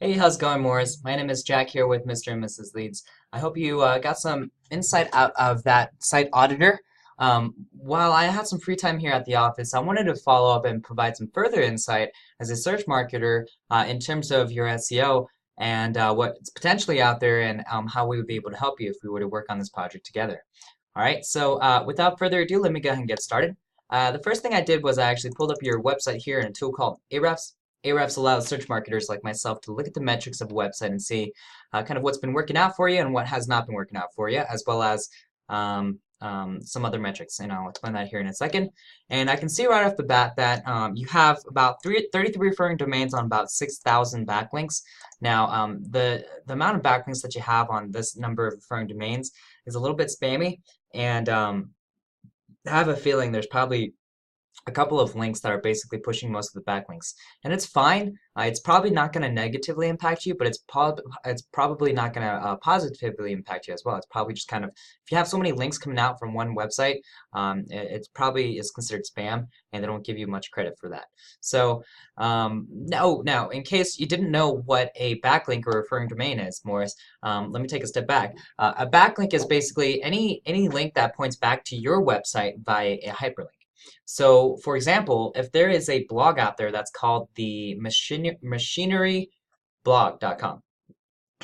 Hey, how's it going, Morris? My name is Jack here with Mr. and Mrs. Leeds. I hope you got some insight out of that site auditor. While I had some free time here at the office, I wanted to follow up and provide some further insight as a search marketer in terms of your SEO and what's potentially out there and how we would be able to help you if we were to work on this project together. All right, so without further ado, let me go ahead and get started. The first thing I did was I actually pulled up your website here in a tool called Ahrefs. Ahrefs allows search marketers like myself to look at the metrics of a website and see kind of what's been working out for you and what has not been working out for you, as well as some other metrics. And I'll explain that here in a second. And I can see right off the bat that you have about 33 referring domains on about 6,000 backlinks. Now, the amount of backlinks that you have on this number of referring domains is a little bit spammy, and I have a feeling there's probably a couple of links that are basically pushing most of the backlinks. And it's fine. It's probably not going to negatively impact you, but it's probably not going to positively impact you as well. It's probably just kind of, if you have so many links coming out from one website, it's probably is considered spam, and they don't give you much credit for that. So now, in case you didn't know what a backlink or referring domain is, Morris, let me take a step back. A backlink is basically any link that points back to your website via a hyperlink. So, for example, if there is a blog out there that's called the machineryblog.com,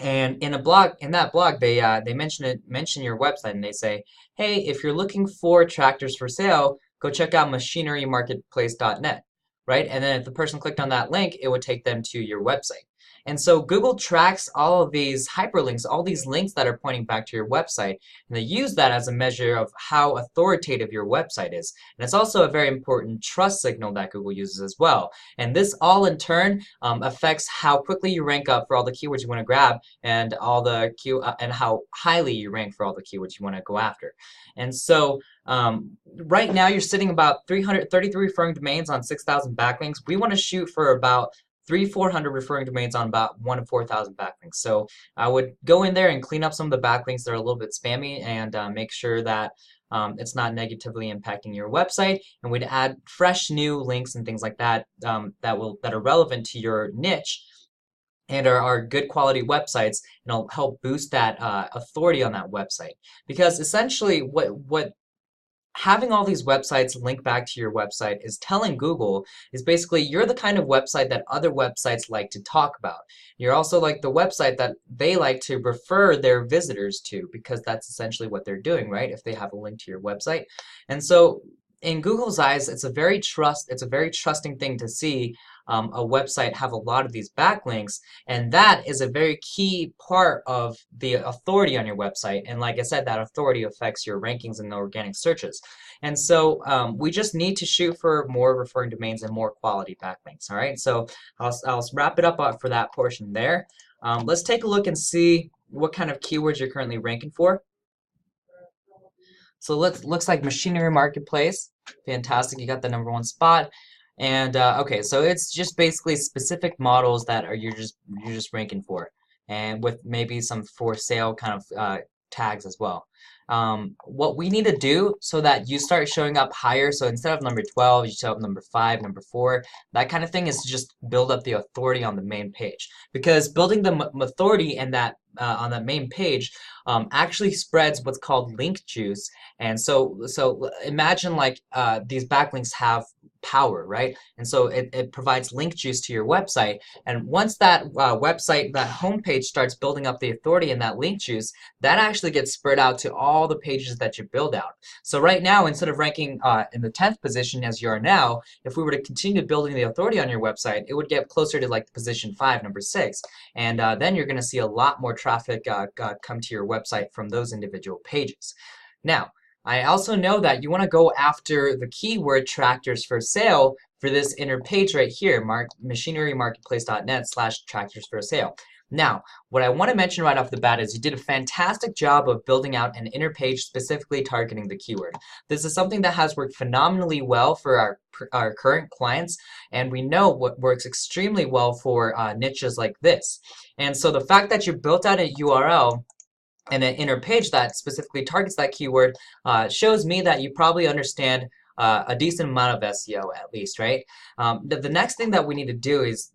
and in that blog, they mention your website, and they say, hey, if you're looking for tractors for sale, go check out machinerymarketplace.net, right? And then if the person clicked on that link, it would take them to your website. And so Google tracks all of these hyperlinks, all these links that are pointing back to your website, and they use that as a measure of how authoritative your website is. And it's also a very important trust signal that Google uses as well. And this all in turn affects how quickly you rank up for all the keywords you want to grab, and and how highly you rank for all the keywords you want to go after. And so right now you're sitting about 333 referring domains on 6,000 backlinks. We want to shoot for about 400 referring domains on about 1 to 4,000 backlinks. So I would go in there and clean up some of the backlinks that are a little bit spammy, and make sure that it's not negatively impacting your website. And we'd add fresh new links and things like that that are relevant to your niche and are good quality websites, and it'll help boost that authority on that website. Because essentially what having all these websites link back to your website is telling Google is basically you're the kind of website that other websites like to talk about. You're also like the website that they like to refer their visitors to, because that's essentially what they're doing, right? If they have a link to your website. And so in Google's eyes, it's a very trusting thing to see a website have a lot of these backlinks, and that is a very key part of the authority on your website. And like I said, that authority affects your rankings in the organic searches. And so we just need to shoot for more referring domains and more quality backlinks. All right, so I'll wrap it up for that portion there. Let's take a look and see what kind of keywords you're currently ranking for. So looks like Machinery Marketplace. Fantastic, you got the #1 spot. And okay, so it's just basically specific models that you're just ranking for, and with maybe some for sale kind of tags as well. What we need to do so that you start showing up higher, so instead of number 12, you show up number 5, number 4, that kind of thing, is to just build up the authority on the main page. Because building the authority and that on that main page actually spreads what's called link juice. And so imagine like these backlinks have power, right? And so it provides link juice to your website. And once that website, that homepage starts building up the authority in that link juice, that actually gets spread out to all the pages that you build out. So right now, instead of ranking in the 10th position as you are now, if we were to continue building the authority on your website, it would get closer to like position 5, number 6. And then you're going to see a lot more traffic come to your website from those individual pages. Now, I also know that you want to go after the keyword tractors for sale for this inner page right here, machinerymarketplace.net/tractors for sale. Now, what I want to mention right off the bat is you did a fantastic job of building out an inner page specifically targeting the keyword. This is something that has worked phenomenally well for our current clients, and we know what works extremely well for niches like this. And so the fact that you built out a URL and an inner page that specifically targets that keyword shows me that you probably understand a decent amount of SEO at least, right? The next thing that we need to do is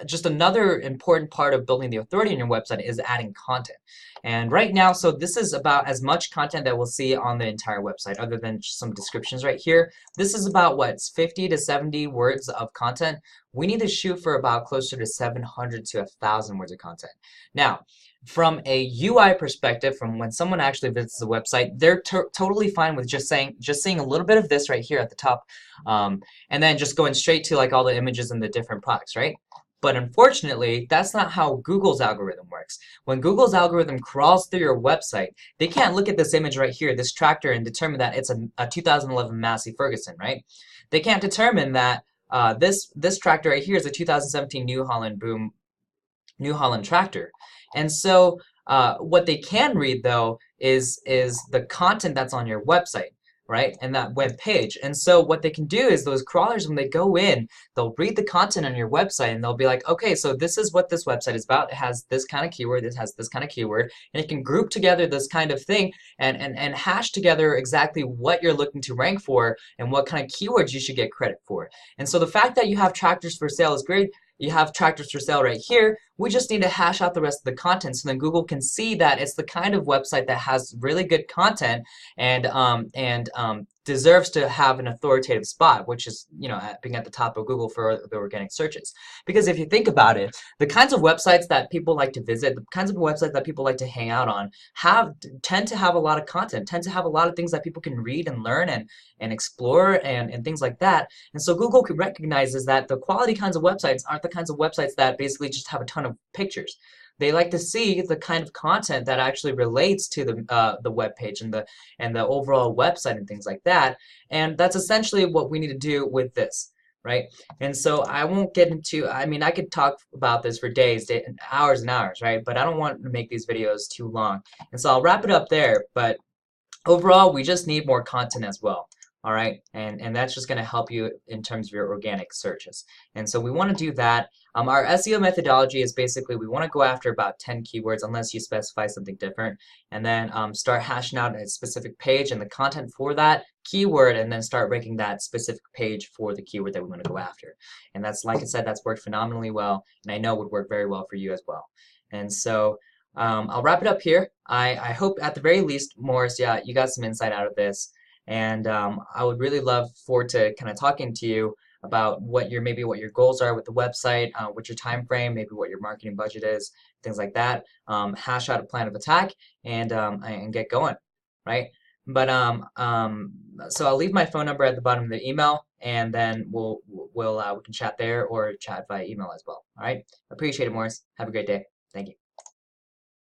just another important part of building the authority on your website is adding content. And right now, so this is about as much content that we'll see on the entire website, other than just some descriptions right here. This is about what's 50 to 70 words of content. We need to shoot for about closer to 700 to 1,000 words of content. Now, from a UI perspective, from when someone actually visits the website, they're totally fine with just seeing a little bit of this right here at the top, and then just going straight to like all the images and the different products, right? But unfortunately, that's not how Google's algorithm works. When Google's algorithm crawls through your website, they can't look at this image right here, this tractor, and determine that it's a 2011 Massey Ferguson, right? They can't determine that this tractor right here is a 2017 New Holland tractor. And so what they can read, though, is the content that's on your website, right? And that web page. And so what they can do is those crawlers, when they go in, they'll read the content on your website and they'll be like, okay, so this is what this website is about. It has this kind of keyword, it has this kind of keyword, and it can group together this kind of thing and hash together exactly what you're looking to rank for and what kind of keywords you should get credit for. And so the fact that you have tractors for sale is great. You have tractors for sale right here. We just need to hash out the rest of the content so then Google can see that it's the kind of website that has really good content and deserves to have an authoritative spot, which is, you know, being at the top of Google for the organic searches. Because if you think about it, the kinds of websites that people like to visit, the kinds of websites that people like to hang out on, tend to have a lot of content, tend to have a lot of things that people can read and learn and explore and things like that. And so Google recognizes that the quality kinds of websites aren't the kinds of websites that basically just have a ton of pictures. They like to see the kind of content that actually relates to the web page and the overall website and things like that. And that's essentially what we need to do with this, right? And so I won't get into, I mean, I could talk about this for days, hours and hours, right? But I don't want to make these videos too long. And so I'll wrap it up there. But overall, we just need more content as well. All right, and that's just going to help you in terms of your organic searches. And so we want to do that. Our SEO methodology is basically we want to go after about 10 keywords unless you specify something different, and then start hashing out a specific page and the content for that keyword, and then start ranking that specific page for the keyword that we want to go after. And that's, like I said, that's worked phenomenally well, and I know would work very well for you as well. And so I'll wrap it up here. I hope at the very least, Morris, yeah, you got some insight out of this. And I would really love forward to kind of talking to you about what your goals are with the website, what's your time frame, maybe what your marketing budget is, things like that. Hash out a plan of attack and get going, right? But so I'll leave my phone number at the bottom of the email, and then we can chat there or chat via email as well. All right. Appreciate it, Morris. Have a great day. Thank you.